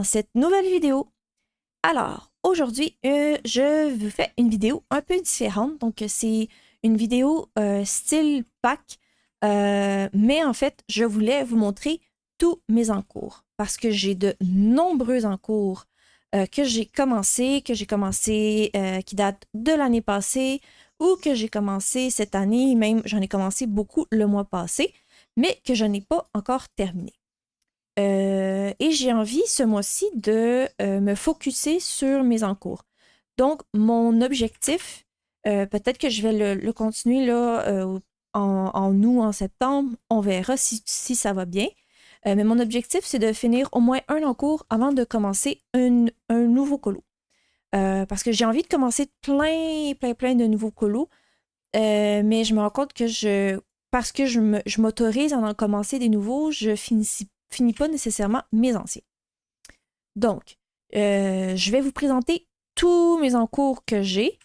cette nouvelle vidéo. Alors, aujourd'hui, je vous fais une vidéo un peu différente. Donc, c'est une vidéo style pack, mais en fait, je voulais vous montrer tous mes encours parce que j'ai de nombreux encours que j'ai commencé, qui datent de l'année passée ou que j'ai commencé cette année, même j'en ai commencé beaucoup le mois passé, mais que je n'ai pas encore terminé. Et j'ai envie ce mois-ci de me focusser sur mes encours. Donc, mon objectif, peut-être que je vais le continuer là, en août, en septembre, on verra si ça va bien. Mais mon objectif, c'est de finir au moins un encours avant de commencer un nouveau colo. Parce que j'ai envie de commencer plein de nouveaux colos. Mais je me rends compte que parce que je m'autorise à en commencer des nouveaux, je finis pas nécessairement mes anciens. Donc, je vais vous présenter tous mes encours que j'ai.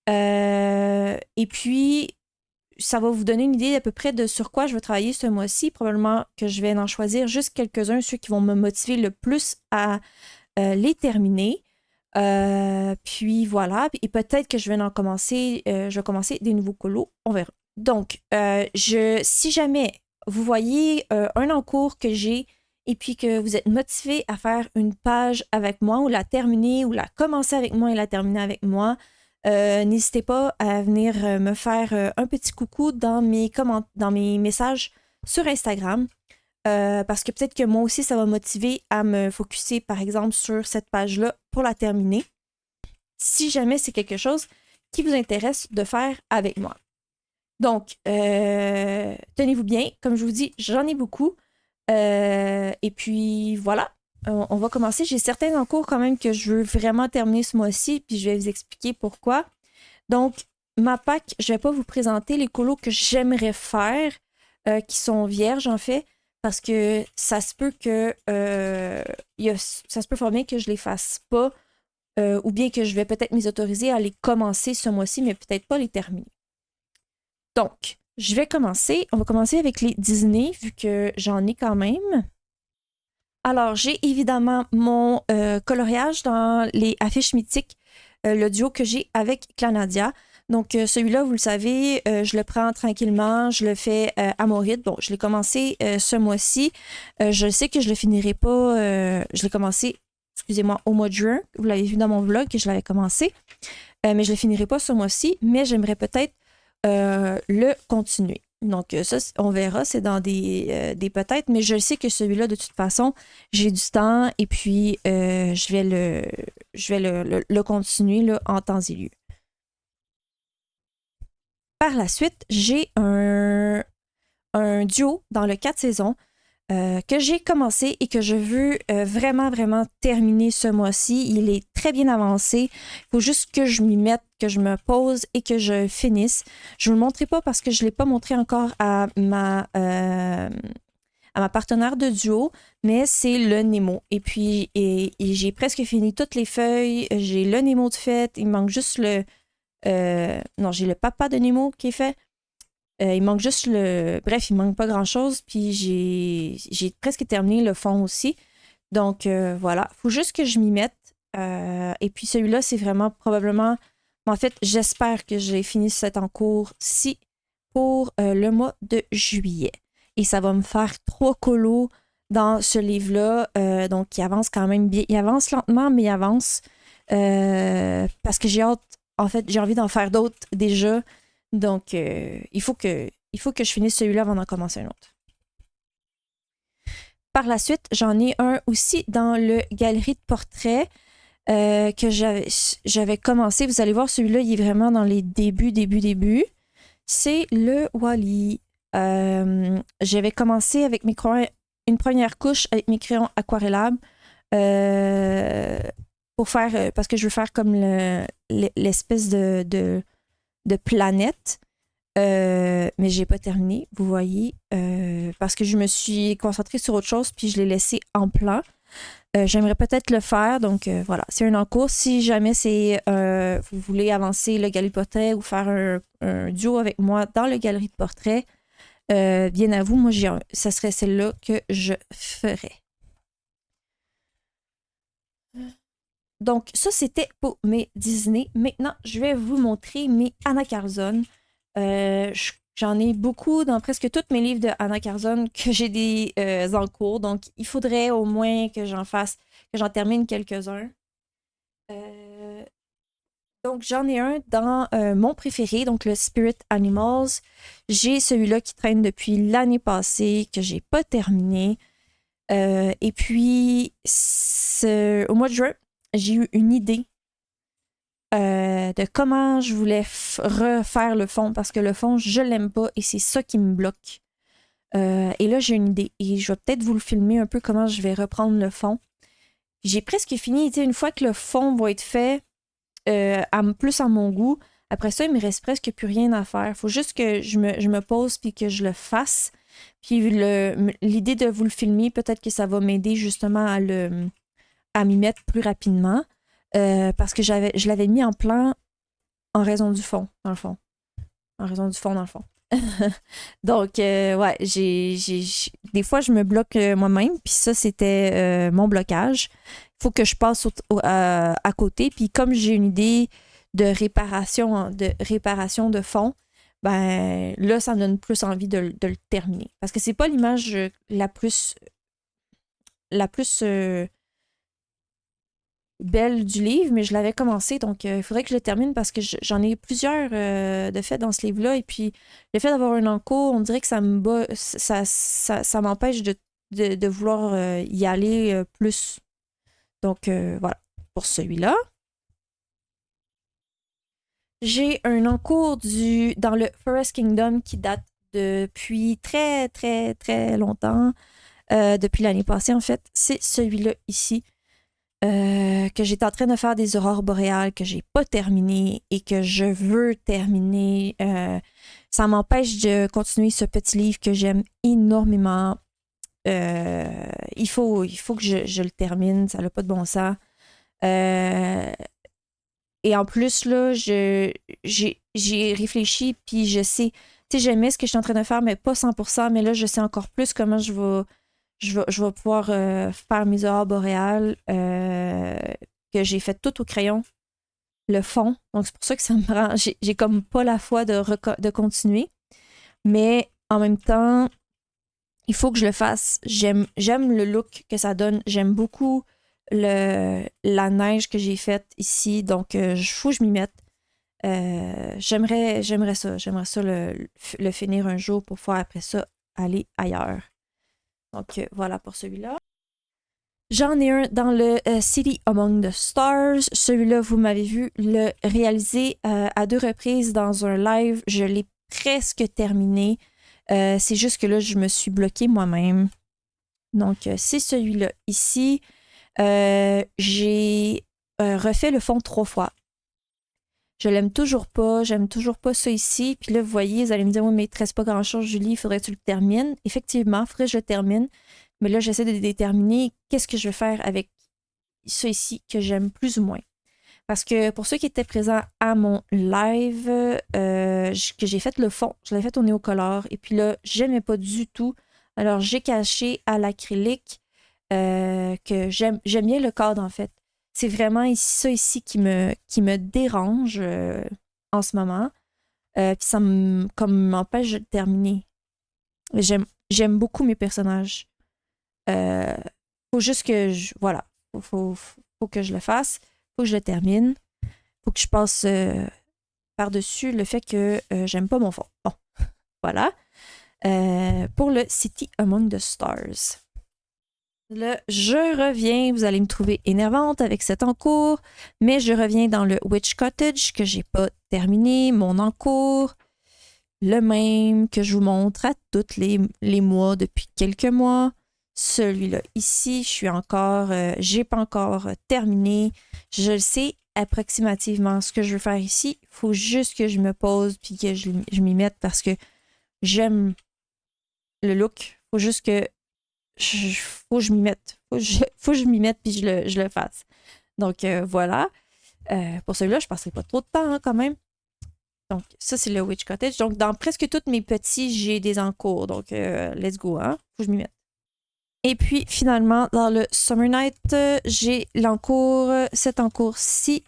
Et puis, ça va vous donner une idée à peu près de sur quoi je vais travailler ce mois-ci. Probablement que je vais en choisir juste quelques-uns, ceux qui vont me motiver le plus à les terminer. Puis voilà, et peut-être que je vais commencer des nouveaux colos, on verra. Donc, si jamais vous voyez un encours que j'ai et puis que vous êtes motivé à faire une page avec moi ou la terminer ou la commencer avec moi et la terminer avec moi, n'hésitez pas à venir me faire un petit coucou dans mes messages sur Instagram. Parce que peut-être que moi aussi, ça va me motiver à me focusser, par exemple, sur cette page-là pour la terminer. Si jamais c'est quelque chose qui vous intéresse de faire avec moi. Donc, tenez-vous bien. Comme je vous dis, j'en ai beaucoup. Et puis, voilà. On va commencer. J'ai certains encours quand même que je veux vraiment terminer ce mois-ci, puis je vais vous expliquer pourquoi. Donc, ma pack, je ne vais pas vous présenter les colos que j'aimerais faire, qui sont vierges, en fait. Parce que ça se peut que ça se peut fort bien que je les fasse pas, ou bien que je vais peut-être m'y autoriser à les commencer ce mois-ci, mais peut-être pas les terminer. Donc, on va commencer avec les Disney, vu que j'en ai quand même. Alors, j'ai évidemment mon coloriage dans les affiches mythiques, le duo que j'ai avec Clanadia. Donc, celui-là, vous le savez, je le prends tranquillement, je le fais à mon rythme. Bon, je l'ai commencé ce mois-ci. Je sais que je le finirai pas. Je l'ai commencé, excusez-moi, au mois de juin. Vous l'avez vu dans mon vlog que je l'avais commencé. Mais je le finirai pas ce mois-ci, mais j'aimerais peut-être le continuer. Donc, ça, on verra, c'est dans des peut-être, mais je sais que celui-là, de toute façon, j'ai du temps et puis je vais le continuer là, en temps et lieu. Par la suite, j'ai un duo dans le 4 saisons que j'ai commencé et que je veux vraiment terminer ce mois-ci. Il est très bien avancé. Il faut juste que je m'y mette, que je me pose et que je finisse. Je ne vous le montrerai pas parce que je ne l'ai pas montré encore à ma partenaire de duo, mais c'est le Nemo. Et puis, j'ai presque fini toutes les feuilles. J'ai le Nemo de fait. Il manque juste non, j'ai le papa de Nemo qui est fait. Il manque juste Bref, il manque pas grand-chose. Puis j'ai presque terminé le fond aussi. Donc, voilà. Il faut juste que je m'y mette. Et puis celui-là, c'est vraiment probablement... En fait, j'espère que j'ai fini cet encours-ci pour le mois de juillet. Et ça va me faire 3 colos dans ce livre-là. Donc, il avance quand même bien. Il avance lentement, mais il avance. Parce que j'ai hâte... En fait, j'ai envie d'en faire d'autres déjà. Donc, il faut que je finisse celui-là avant d'en commencer un autre. Par la suite, j'en ai un aussi dans le galerie de portraits que j'avais commencé. Vous allez voir, celui-là, il est vraiment dans les débuts. C'est le Wall-E. J'avais commencé avec une première couche avec mes crayons aquarellables pour faire, parce que je veux faire comme l'espèce de planète. Mais j'ai pas terminé, vous voyez, parce que je me suis concentrée sur autre chose puis je l'ai laissé en plan. J'aimerais peut-être le faire, donc voilà, c'est un encours. Si jamais vous voulez avancer le galerie de portrait ou faire un duo avec moi dans le galerie de portrait, bien à vous, moi ça serait celle-là que je ferais. Donc, ça, c'était pour mes Disney. Maintenant, je vais vous montrer mes Anna Carlson. J'en ai beaucoup dans presque tous mes livres de Anna Carlson que j'ai des en cours. Donc, il faudrait au moins que j'en termine quelques-uns. Donc, j'en ai un dans mon préféré, donc le Spirit Animals. J'ai celui-là qui traîne depuis l'année passée, que j'ai pas terminé. Et puis, au mois de juin, j'ai eu une idée de comment je voulais refaire le fond, parce que le fond, je l'aime pas et c'est ça qui me bloque. Et là, j'ai une idée et je vais peut-être vous le filmer un peu comment je vais reprendre le fond. J'ai presque fini, une fois que le fond va être fait, plus à mon goût, après ça, il me reste presque plus rien à faire. Il faut juste que je me pose puis que je le fasse. Puis l'idée de vous le filmer, peut-être que ça va m'aider justement à m'y mettre plus rapidement. Parce que je l'avais mis en plan en raison du fond, dans le fond. En raison du fond, dans le fond. Donc, ouais, des fois, je me bloque moi-même, puis ça, c'était mon blocage. Il faut que je passe à côté. Puis comme j'ai une idée de réparation de fond, ben là, ça me donne plus envie de le terminer. Parce que c'est pas l'image la plus belle du livre, mais je l'avais commencé, donc il faudrait que je le termine parce que j'en ai plusieurs de fait dans ce livre-là. Et puis, le fait d'avoir un encours, on dirait que ça me bat, ça m'empêche de vouloir y aller plus. Donc, voilà, pour celui-là. J'ai un encours dans le Forest Kingdom qui date depuis très, très, très longtemps. Depuis l'année passée, en fait. C'est celui-là ici. Que j'étais en train de faire des aurores boréales que j'ai pas terminé et que je veux terminer. Ça m'empêche de continuer ce petit livre que j'aime énormément. Il faut que je le termine, ça n'a pas de bon sens. Et en plus, là, j'ai réfléchi, puis je sais, tu sais, j'aimais ce que je suis en train de faire, mais pas 100%, mais là, je sais encore plus comment je vais pouvoir faire mes aurores boréales que j'ai fait tout au crayon, le fond. Donc, c'est pour ça que ça me rend... J'ai comme pas la foi de continuer. Mais en même temps, il faut que je le fasse. J'aime le look que ça donne. J'aime beaucoup la neige que j'ai faite ici. Donc, il faut que je m'y mette. J'aimerais ça. J'aimerais ça le finir un jour pour pouvoir après ça aller ailleurs. Donc, voilà pour celui-là. J'en ai un dans le City Among the Stars. Celui-là, vous m'avez vu le réaliser à 2 reprises dans un live. Je l'ai presque terminé. C'est juste que là, je me suis bloquée moi-même. Donc, c'est celui-là ici. J'ai refait le fond 3 fois. Je l'aime toujours pas. J'aime toujours pas ça ici. Puis là, vous voyez, vous allez me dire, oui, mais il te reste pas grand-chose, Julie. Il faudrait que tu le termines. Effectivement, il faudrait que je le termine. Mais là, j'essaie de déterminer qu'est-ce que je vais faire avec ça ici que j'aime plus ou moins. Parce que pour ceux qui étaient présents à mon live, que j'ai fait le fond, je l'avais fait au néocolore. Et puis là, j'aimais pas du tout. Alors, j'ai caché à l'acrylique que j'aime bien le cadre, en fait. C'est vraiment ça ici qui me dérange en ce moment. Puis ça m'empêche de terminer. J'aime beaucoup mes personnages. Faut juste que voilà. Faut que je le fasse. Faut que je le termine. Faut que je passe par-dessus le fait que j'aime pas mon fond. Bon, voilà. Pour le City Among the Stars. Là, je reviens. Vous allez me trouver énervante avec cet encours, mais je reviens dans le Witch Cottage que j'ai pas terminé. Mon encours, le même que je vous montre à tous les mois depuis quelques mois. Celui-là ici, j'ai pas encore terminé. Je le sais approximativement ce que je veux faire ici. Il faut juste que je me pose puis que je m'y mette parce que j'aime le look. Faut juste que faut que je m'y mette. Faut que je m'y mette puis je le fasse. Donc voilà. Pour celui-là, je ne passerai pas trop de temps quand même. Donc, ça, c'est le Witch Cottage. Donc, dans presque tous mes petits, j'ai des encours. Donc, let's go, hein? Faut que je m'y mette. Et puis, finalement, dans le Summer Night, j'ai cet encours-ci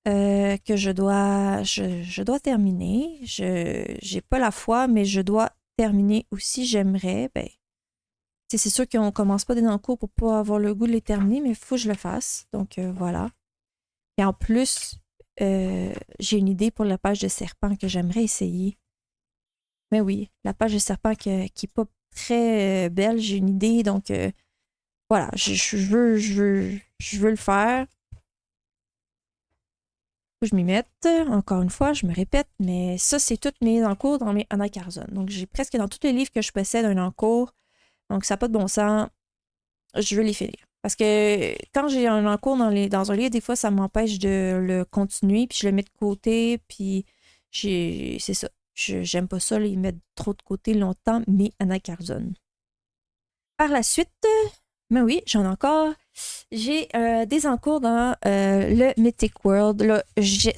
que je dois terminer. Je j'ai pas la foi, mais je dois terminer aussi. J'aimerais. Ben, c'est sûr qu'on commence pas des encours pour pas avoir le goût de les terminer, mais il faut que je le fasse. Donc, voilà. Et en plus, j'ai une idée pour la page de serpent que j'aimerais essayer. Mais oui, la page de serpent qui n'est pas très belle, j'ai une idée. Donc, voilà, je veux le faire. Faut que je m'y mette. Encore une fois, je me répète, mais ça, c'est toutes mes encours dans mes Anna Carzon. Donc, j'ai presque dans tous les livres que je possède un encours. Donc, ça n'a pas de bon sens. Je veux les finir. Parce que quand j'ai un encours dans un livre, des fois, ça m'empêche de le continuer, puis je le mets de côté, puis c'est ça. J'aime pas ça, les mettre trop de côté longtemps, mes Anna Carzon. Par la suite, mais oui, j'en ai encore. J'ai des encours dans le Mythic World. Là,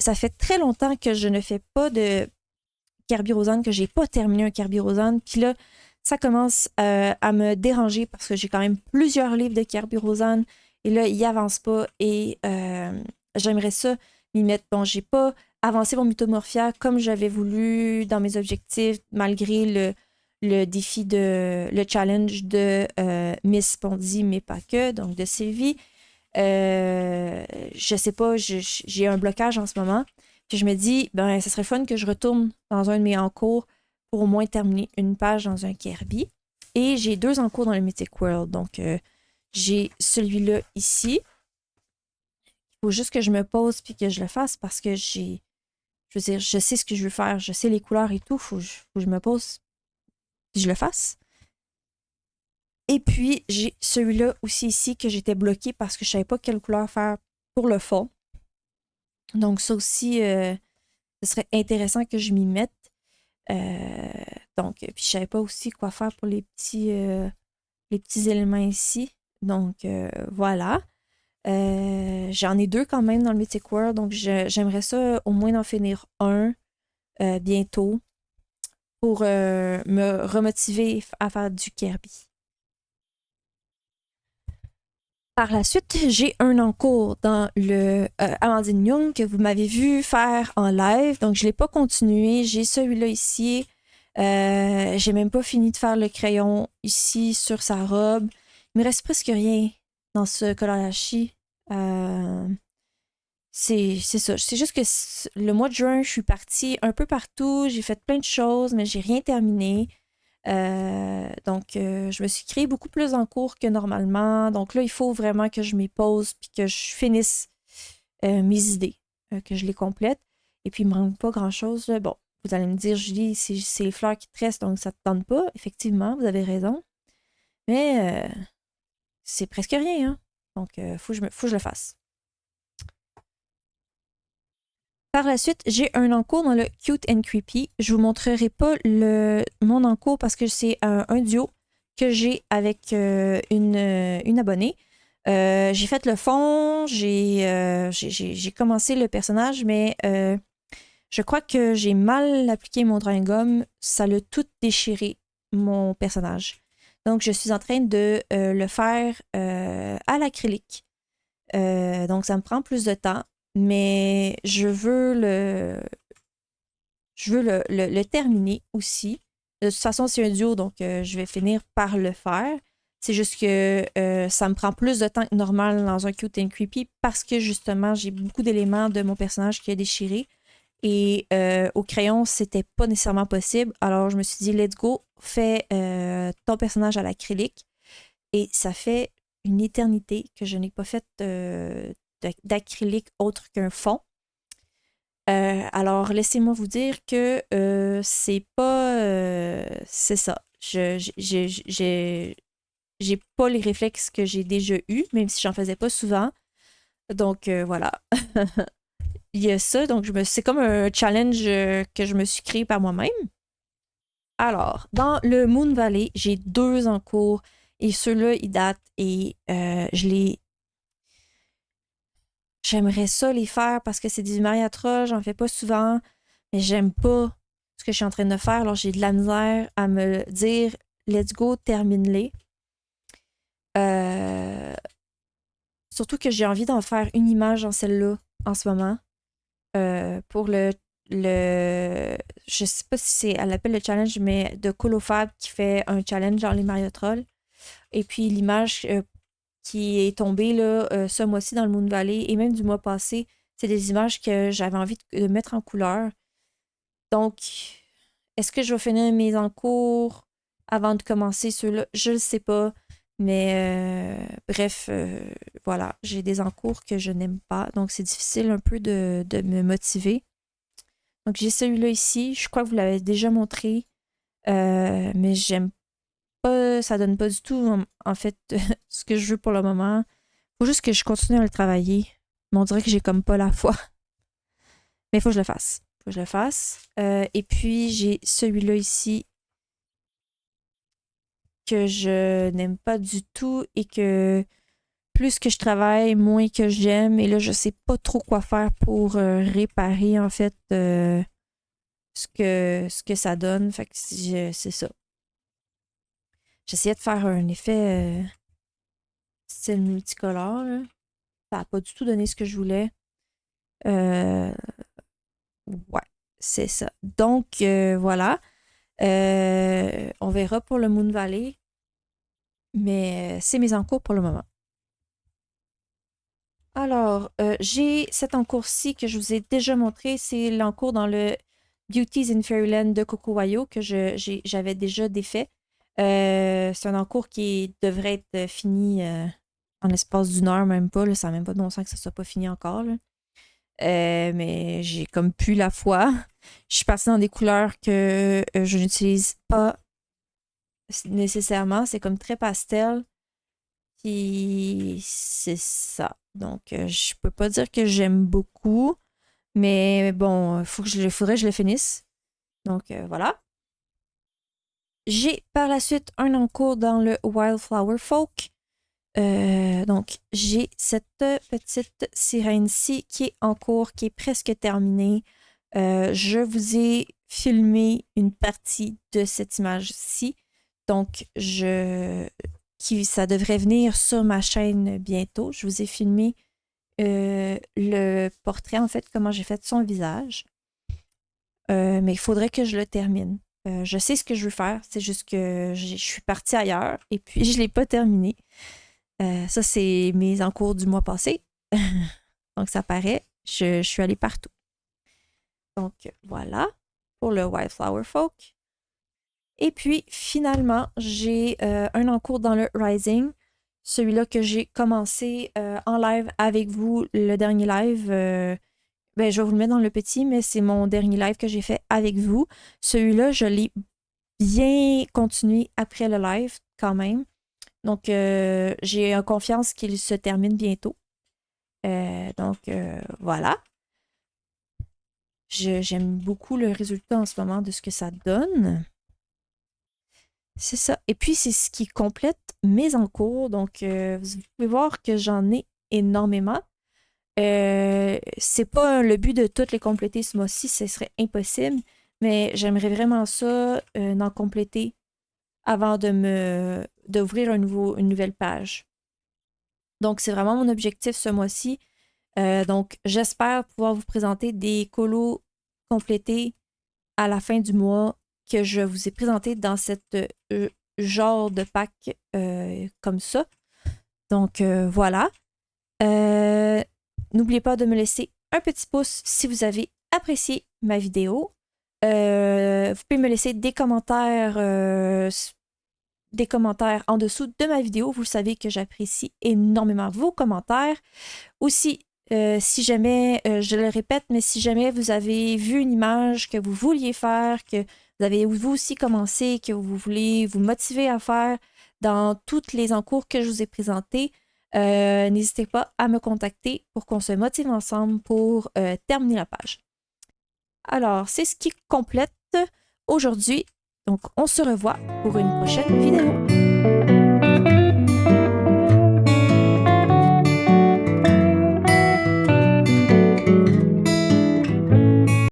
ça fait très longtemps que je ne fais pas de Kerberos, que j'ai pas terminé un Kerberos. Puis là, ça commence à me déranger parce que j'ai quand même plusieurs livres de Kerberos. Et là, il avance pas. Et j'aimerais ça m'y mettre. Bon, j'ai pas avancé mon Mythomorphia comme j'avais voulu dans mes objectifs, malgré le défi le challenge de Miss Pondy, mais pas que, donc de Sylvie. Je sais pas, j'ai un blocage en ce moment. Puis je me dis, ben, ça serait fun que je retourne dans un de mes encours pour au moins terminer une page dans un Kirby. Et j'ai 2 encours dans le Mythic World. Donc, j'ai celui-là ici. Il faut juste que je me pose puis que je le fasse parce que je veux dire, je sais ce que je veux faire, je sais les couleurs et tout. Faut que je me pose puis je le fasse. Et puis, j'ai celui-là aussi ici que j'étais bloquée parce que je savais pas quelle couleur faire pour le fond. Donc, ça aussi, ce serait intéressant que je m'y mette. Donc, puis je savais pas aussi quoi faire pour les petits éléments ici. Donc, voilà. J'en ai 2 quand même dans le Mythic World, donc j'aimerais ça au moins en finir un bientôt pour me remotiver à faire du Kirby. Par la suite, j'ai un encours dans le Amandine Young que vous m'avez vu faire en live. Donc, je ne l'ai pas continué. J'ai celui-là ici. J'ai même pas fini de faire le crayon ici sur sa robe. Il me reste presque rien dans ce Kolorashi. C'est ça. C'est juste que le mois de juin, je suis partie un peu partout. J'ai fait plein de choses, mais j'ai rien terminé. Donc, je me suis créé beaucoup plus en cours que normalement. Donc là, il faut vraiment que je m'y pose puis que je finisse mes idées, que je les complète. Et puis, il me manque pas grand-chose. Bon, vous allez me dire, Julie, c'est les fleurs qui te restent, donc ça te tente pas. Effectivement, vous avez raison. Mais c'est presque rien, hein? Donc, faut que je le fasse. Par la suite, j'ai un encours dans le Cute and Creepy. Je vous montrerai pas mon encours parce que c'est un duo que j'ai avec une abonnée. J'ai fait le fond, j'ai commencé le personnage, mais je crois que j'ai mal appliqué mon drawing gum. Ça l'a tout déchiré, mon personnage. Donc, je suis en train de le faire à l'acrylique. Donc, ça me prend plus de temps. Mais je veux le terminer aussi. De toute façon, c'est un duo, donc je vais finir par le faire. C'est juste que ça me prend plus de temps que normal dans un Cute and Creepy parce que justement, j'ai beaucoup d'éléments de mon personnage qui a déchiré. Et au crayon, c'était pas nécessairement possible. Alors, je me suis dit, let's go, fais ton personnage à l'acrylique. Et ça fait une éternité que je n'ai pas fait d'acrylique autre qu'un fond. Alors, laissez-moi vous dire que c'est pas... c'est ça. J'ai pas les réflexes que j'ai déjà eus, même si j'en faisais pas souvent. Donc, voilà. Il y a ça. Donc, c'est comme un challenge que je me suis créé par moi-même. Alors, dans le Moon Valley, j'ai 2 en cours. Et ceux-là, ils datent et j'aimerais ça les faire parce que c'est des mariatras, j'en fais pas souvent, mais j'aime pas ce que je suis en train de faire. Alors j'ai de la misère à me dire let's go, termine-les. Surtout que j'ai envie d'en faire une image en celle-là en ce moment. Pour je sais pas si elle appelle le challenge, mais de Colofab qui fait un challenge dans les Mario Trolls. Et puis l'image qui est tombée là, ce mois-ci dans le Moon Valley et même du mois passé, c'est des images que j'avais envie de mettre en couleur. Donc, est-ce que je vais finir mes encours avant de commencer ceux-là? Je ne sais pas. Mais bref, voilà, j'ai des encours que je n'aime pas. Donc, c'est difficile un peu de me motiver. Donc, j'ai celui-là ici. Je crois que vous l'avez déjà montré. Mais j'aime pas, ça donne pas du tout, en fait, ce que je veux pour le moment. Faut juste que je continue à le travailler. Mais on dirait que j'ai comme pas la foi. Mais il faut que je le fasse. Faut que je le fasse. Et puis, j'ai celui-là ici que je n'aime pas du tout et que plus que je travaille, moins que j'aime. Et là, je sais pas trop quoi faire pour réparer, en fait, ce que ça donne. Fait que c'est ça. J'essayais de faire un effet style multicolore, là. Ça n'a pas du tout donné ce que je voulais. Ouais, c'est ça. Donc, voilà. On verra pour le Moon Valley. Mais c'est mes encours pour le moment. Alors, j'ai cet encours-ci que je vous ai déjà montré. C'est l'encours dans le Beauties in Fairyland de Coco Wayo que j'avais déjà défait. C'est un encours qui devrait être fini en l'espace d'une heure, même pas. Là, ça n'a même pas de bon sens que ça soit pas fini encore. Là. Mais j'ai comme plus la foi. Je suis partie dans des couleurs que je n'utilise pas nécessairement. C'est comme très pastel. Puis c'est ça. Donc, je peux pas dire que j'aime beaucoup. Mais bon, faudrait que je le finisse. Donc, voilà. J'ai par la suite un encours dans le Wildflower Folk. Donc, j'ai cette petite sirène-ci qui est en cours, qui est presque terminée. Je vous ai filmé une partie de cette image-ci. Donc, ça devrait venir sur ma chaîne bientôt. Je vous ai filmé le portrait, en fait, comment j'ai fait son visage. Mais il faudrait que je le termine. Je sais ce que je veux faire, c'est juste que je suis partie ailleurs et puis je ne l'ai pas terminé. Ça, c'est mes encours du mois passé. Donc, ça paraît, je suis allée partout. Donc, voilà pour le Wildflower Folk. Et puis, finalement, j'ai un encours dans le Rising. Celui-là que j'ai commencé en live avec vous, le dernier live. Ben, je vais vous le mettre dans le petit, mais c'est mon dernier live que j'ai fait avec vous. Celui-là, je l'ai bien continué après le live quand même. Donc, j'ai confiance qu'il se termine bientôt. Donc, voilà. J'aime beaucoup le résultat en ce moment de ce que ça donne. C'est ça. Et puis, c'est ce qui complète mes encours. Donc, vous pouvez voir que j'en ai énormément. C'est pas le but de toutes les compléter ce mois-ci, ce serait impossible. Mais j'aimerais vraiment ça, d'en compléter avant d'ouvrir une nouvelle page. Donc, c'est vraiment mon objectif ce mois-ci. Donc, j'espère pouvoir vous présenter des colos complétés à la fin du mois que je vous ai présenté dans cette genre de pack comme ça. Donc, voilà. N'oubliez pas de me laisser un petit pouce si vous avez apprécié ma vidéo. Vous pouvez me laisser des commentaires en dessous de ma vidéo. Vous savez que j'apprécie énormément vos commentaires. Aussi, si jamais, je le répète, mais si jamais vous avez vu une image que vous vouliez faire, que vous avez vous aussi commencé, que vous voulez vous motiver à faire dans tous les encours que je vous ai présentés, n'hésitez pas à me contacter pour qu'on se motive ensemble pour terminer la page. Alors, c'est ce qui complète aujourd'hui. Donc, on se revoit pour une prochaine vidéo.